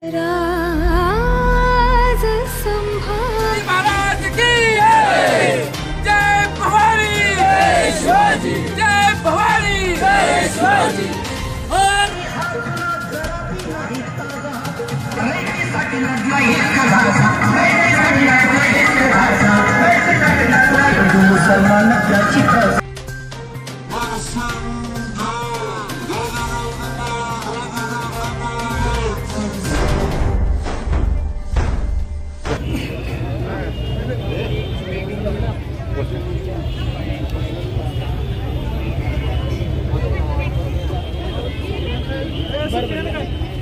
राज संभाजी महाराज की जय भवानी, जय शिवाजी, जय भवानी, जय शिवाजी।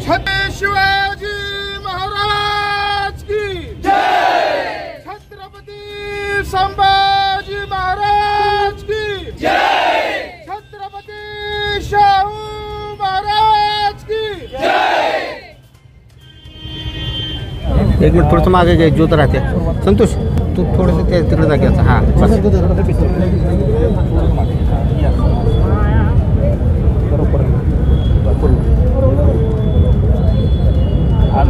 छत्रपती शिवाजी महाराज की जय, छत्रपती संभाजी महाराज की जय, छत्रपती शाहू महाराज की जय। एक मिनिट थोडंसं मागे घे, ज्योत राहते। संतोष तू थोडंसं ते तिकडे जायचं। हां आज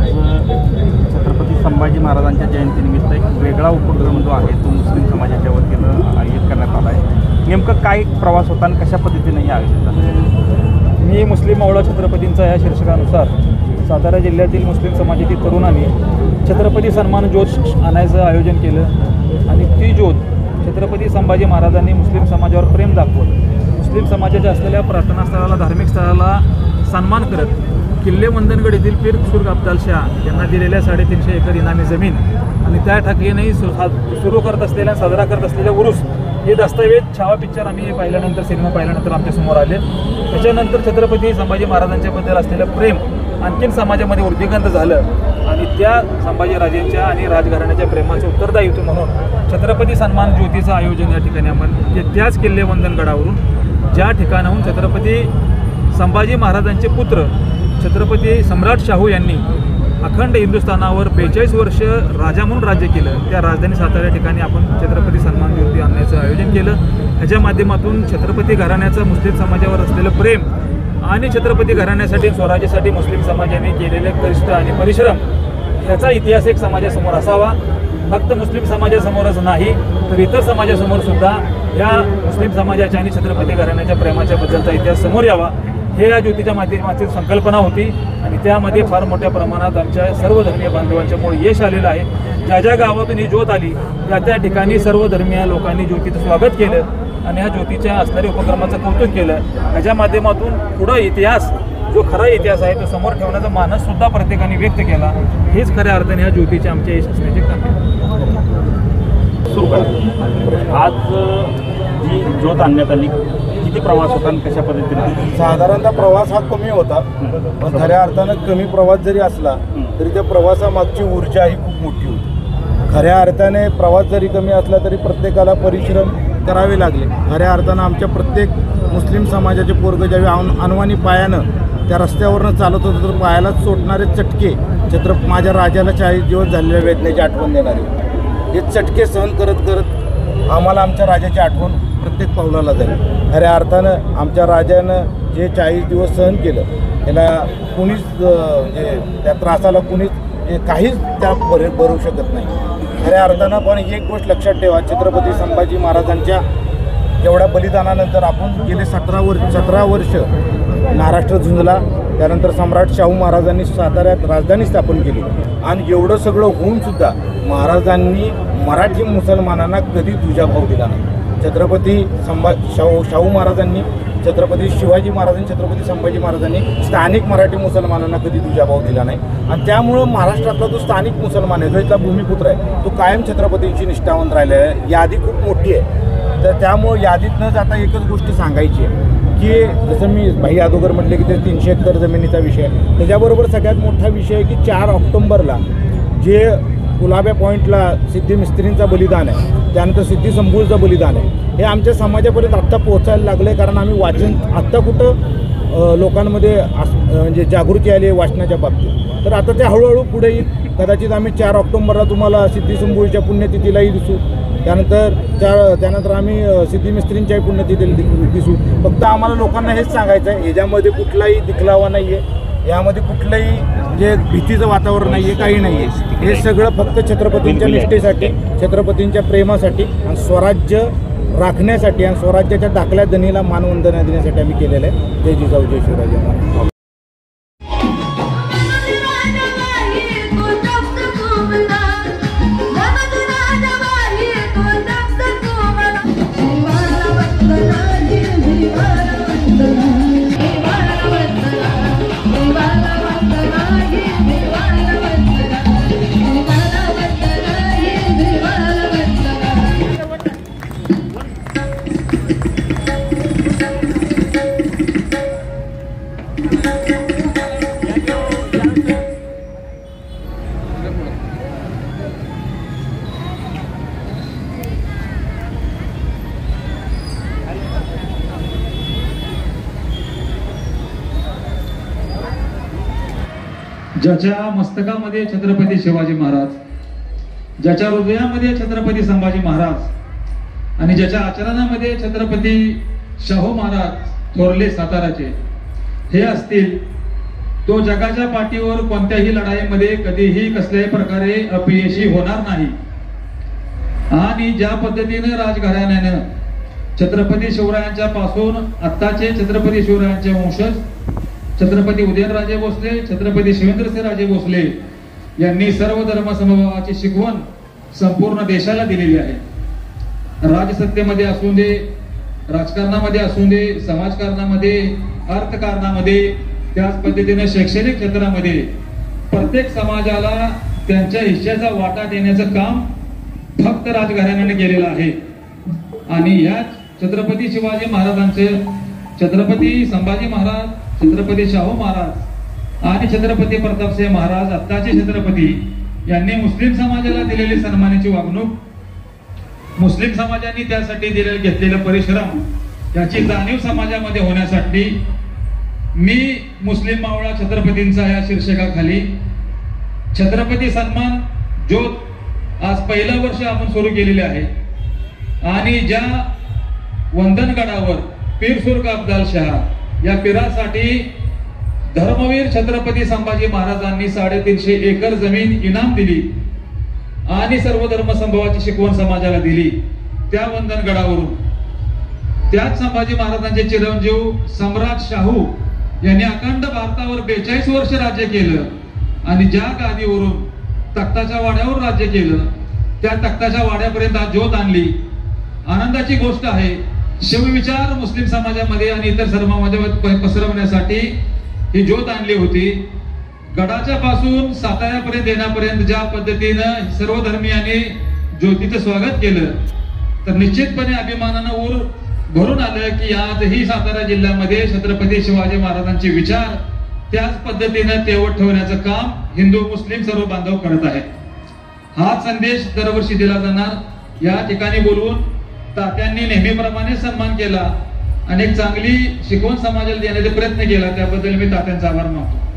छत्रपती संभाजी महाराजांच्या जयंतीनिमित्त एक वेगळा उपक्रम जो आहे तो मुस्लिम समाजाच्या वतीनं आयोजित करण्यात आला आहे। नेमकं काय प्रवास होता आणि कशा पद्धतीने हे आयोजित झालं? मी मुस्लिम मावळा छत्रपतींचा या शीर्षकानुसार सातारा जिल्ह्यातील मुस्लिम समाजातील तरुणांनी छत्रपती सन्मान ज्योत आणायचं आयोजन केलं आणि ती ज्योत छत्रपती संभाजी महाराजांनी मुस्लिम समाजावर प्रेम दाखवत मुस्लिम समाजाच्या असलेल्या प्रार्थनास्थळाला, धार्मिक स्थळाला सन्मान करत किल्ले मंदनगड येथील पीर खुर्ग अब्दाल शाह यांना दिलेल्या 350 एकर इनामी जमीन आणि त्या ठिकाणी सुरू करत असलेल्या, साजरा करत असलेल्या उरूस हे दस्तावेज छावा पिक्चर आम्ही पाहिल्यानंतर, सिनेमा पाहिल्यानंतर आमच्यासमोर आले। त्याच्यानंतर छत्रपती संभाजी महाराजांच्याबद्दल असलेलं प्रेम आणखीन समाजामध्ये उद्दिगंत झालं आणि त्या संभाजीराजेंच्या आणि राजघराण्याच्या प्रेमाचं उत्तरदायित्व म्हणून छत्रपती सन्मान ज्योतीचं आयोजन या ठिकाणी आपण त्याच किल्ले मंदनगडावरून, ज्या ठिकाणाहून छत्रपती संभाजी महाराजांचे पुत्र छत्रपती सम्राट शाहू यांनी अखंड हिंदुस्थानावर 42 वर्ष राजा म्हणून राज्य केलं, त्या राजधानी सातारा या ठिकाणी आपण छत्रपती सन्मान ज्योती आणण्याचं आयोजन केलं। ह्याच्या माध्यमातून छत्रपती घराण्याचं मुस्लिम समाजावर असलेलं प्रेम आणि छत्रपती घराण्यासाठी, स्वराज्यासाठी मुस्लिम समाजाने केलेले कष्ट आणि परिश्रम ह्याचा इतिहास एक समाजासमोर असावा। फक्त मुस्लिम समाजासमोरच नाही तर इतर समाजासमोर सुद्धा या मुस्लिम समाजाच्या आणि छत्रपती घराण्याच्या प्रेमाच्या बद्दलचा इतिहास समोर यावा, हे या ज्योतीच्या माध्यमातील संकल्पना होती आणि त्यामध्ये फार मोठ्या प्रमाणात आमच्या सर्व धर्मीय बांधवांच्यामुळे यश आलेलं आहे। ज्या ज्या गावातून ही ज्योत आली त्या ठिकाणी सर्व धर्मीय लोकांनी ज्योतीचं स्वागत केलं आणि ह्या ज्योतीच्या असणाऱ्या उपक्रमाचं कौतुक केलं। ह्याच्या माध्यमातून पुढं इतिहास, जो खरा इतिहास आहे तो समोर ठेवण्याचा मानस सुद्धा प्रत्येकाने व्यक्त केला। हेच खऱ्या अर्थाने ह्या ज्योतीचे आमच्या यश असण्याचे काम आहे। सुरू करा। आज जी ज्योत आणण्यात आली, किती प्रवास होता आणि कशा पद्धतीने? साधारणतः प्रवास हा कमी होता, पण खऱ्या अर्थानं कमी प्रवास जरी असला तरी त्या प्रवासामागची ऊर्जा ही खूप मोठी होती। खऱ्या अर्थाने प्रवास जरी कमी असला तरी प्रत्येकाला परिश्रम करावे लागले। खऱ्या अर्थानं आमच्या प्रत्येक मुस्लिम समाजाचे पोरगं ज्यावेळी अनवाणी पायानं त्या रस्त्यावरनं चालत होतं तर पायालाच सोडणारे चटके, माझ्या राजाला 40 दिवस झालेल्या वेदनेची आठवण देणारे, हे चटके सहन करत करत आम्हाला आमच्या राजाची आठवण प्रत्येक पावलाला झाली। खऱ्या अर्थानं आमच्या राजानं जे 40 दिवस सहन केलं त्याला कुणीच, म्हणजे त्या त्रासाला कुणीच काहीच त्या भरू शकत नाही। खऱ्या अर्थानं पण एक गोष्ट लक्षात ठेवा, छत्रपती संभाजी महाराजांच्या एवढ्या बलिदानानंतर आपण गेले 17 वर्ष महाराष्ट्र झुंजला, त्यानंतर सम्राट शाहू महाराजांनी साताऱ्यात राजधानी स्थापन केली आणि एवढं सगळं होऊनसुद्धा महाराजांनी मराठी मुसलमानांना कधी दुजाभाव दिला नाही। छत्रपती शाहू महाराजांनी, छत्रपती शिवाजी महाराजांनी, छत्रपती संभाजी महाराजांनी स्थानिक मराठी मुसलमानांना कधी दुजाभाव दिला नाही आणि त्यामुळं महाराष्ट्रातला जो स्थानिक मुसलमान आहे, जो इथला भूमिपुत्र आहे, तो कायम छत्रपतींची निष्ठावंत राहिलेला आहे। यादी खूप मोठी आहे, तर त्यामुळं यादीत न जाता एकच गोष्ट सांगायची आहे की जसं मी भाई अगोदर म्हटले की ते 300 एकर जमिनीचा विषय आहे, त्याच्याबरोबर सगळ्यात मोठा विषय आहे की 4 ऑक्टोंबरला जे गुलाब्या पॉईंटला सिद्धी मिस्त्रींचं बलिदान आहे, त्यानंतर सिद्धी संभूळचं बलिदान आहे, हे आमच्या समाजापर्यंत आत्ता पोहोचायला लागले। कारण आम्ही वाचन आत्ता कुठं लोकांमध्ये म्हणजे जागृती आली आहे वाचनाच्या बाबतीत, तर आता ते हळूहळू पुढे येईल। कदाचित आम्ही 4 ऑक्टोंबरला तुम्हाला सिद्धी संभूळच्या पुण्यतिथीलाही दिसू, त्यानंतर आम्ही सिद्धी मिस्त्रींच्याही पुण्यतिथीला दिसू। फक्त आम्हाला लोकांना हेच सांगायचं आहे, ह्याच्यामध्ये कुठलाही दिखलावा नाही आहे, यामध्ये कुठलंही जे भीतीचं वातावरण नाही आहे, काही नाही आहे. हे सगळं फक्त छत्रपतींच्या निष्ठेसाठी, छत्रपतींच्या प्रेमासाठी आणि स्वराज्य राखण्यासाठी आणि स्वराज्याच्या दाखल्या दनीला मानवंदना देण्यासाठी आम्ही केलेलं आहे. जय जिजाऊ जय शिवराज महाराज. ज्याच्या मस्तकामध्ये छत्रपती शिवाजी महाराज, ज्याच्या हृदयामध्ये छत्रपती संभाजी महाराज आणि ज्याच्या आचरणामध्ये छत्रपती शाहू महाराज थोरले साताराचे हे असतील, तो जगाच्या पाठीवर कोणत्याही लढाईमध्ये कधीही कसल्याही प्रकारे अपयशी होणार नाही. आणि ज्या पद्धतीने राजघराण्यानं छत्रपती शिवरायांच्या पासून आत्ताचे छत्रपती शिवरायांचे वंशज छत्रपती उदयनराजे भोसले, छत्रपती शिवेंद्रसिंहराजे भोसले यांनी सर्व धर्म समभावाची शिकवण संपूर्ण देशाला दिलेली आहे. राजसत्तेमध्ये असू दे, राजकारणामध्ये असू दे, समाजकारणामध्ये, अर्थकारणामध्ये, त्याच पद्धतीने शैक्षणिक क्षेत्रामध्ये प्रत्येक समाजाला त्यांच्या हिश्श्याचा वाटा देण्याचं काम फक्त राजघराण्याने केलेलं आहे. आणि या छत्रपती शिवाजी महाराजांचे, छत्रपती संभाजी महाराज, छत्रपती शाहू महाराज आणि छत्रपती प्रतापसिंह महाराज आत्ताचे छत्रपती यांनी मुस्लिम समाजाला दिलेली सन्मानाची वागणूक, मुस्लिम समाजाने त्यासाठी घेतलेलं परिश्रम याची जाणीव समाजामध्ये होण्यासाठी मी मुस्लिम मावळा छत्रपतींचा या शीर्षकाखाली छत्रपती सन्मान ज्योत आज पहिलं वर्ष आपण सुरू केलेले आहे. आणि ज्या वंदनगडावर पीर सुर्ख अफजल शाह या पीरासाठी धर्मवीर छत्रपती संभाजी महाराजांनी 350 एकर जमीन इनाम दिली आणि सर्व धर्म संभवाची शिकवण समाजाला दिली, त्या वंदनगडावरून त्याच संभाजी महाराजांचे चिरंजीव सम्राट शाहू यांनी अखंड भारतावर 42 वर्ष राज्य केलं आणि ज्या गादीवरून तख्ताच्या वाड्यावर राज्य केलं त्या तख्ताच्या वाड्यापर्यंत आज ज्योत आणली. आनंदाची गोष्ट आहे. शिवविचार मुस्लिम समाजामध्ये आणि इतर समाजामध्ये पसरवण्यासाठी ही ज्योत आणली होती. गडाच्या पासून साताऱ्यापर्यंत येण्यापर्यंत ज्या पद्धतीनं सर्व धर्मीयांनी ज्योतीचं स्वागत केलं तर निश्चितपणे अभिमानानं ऊर भरून आलं की आजही सातारा जिल्ह्यामध्ये छत्रपती शिवाजी महाराजांचे विचार त्याच पद्धतीनं तेवत ठेवण्याचं काम हिंदू मुस्लिम सर्व बांधव करत आहेत. हा संदेश दरवर्षी दिला जाणार. या ठिकाणी बोलवून तात्यांनी नेहमीप्रमाणे सन्मान केला आणि एक चांगली शिकवण समाजाला देण्याचा प्रयत्न केला, त्याबद्दल मी तात्यांचा आभार मानतो.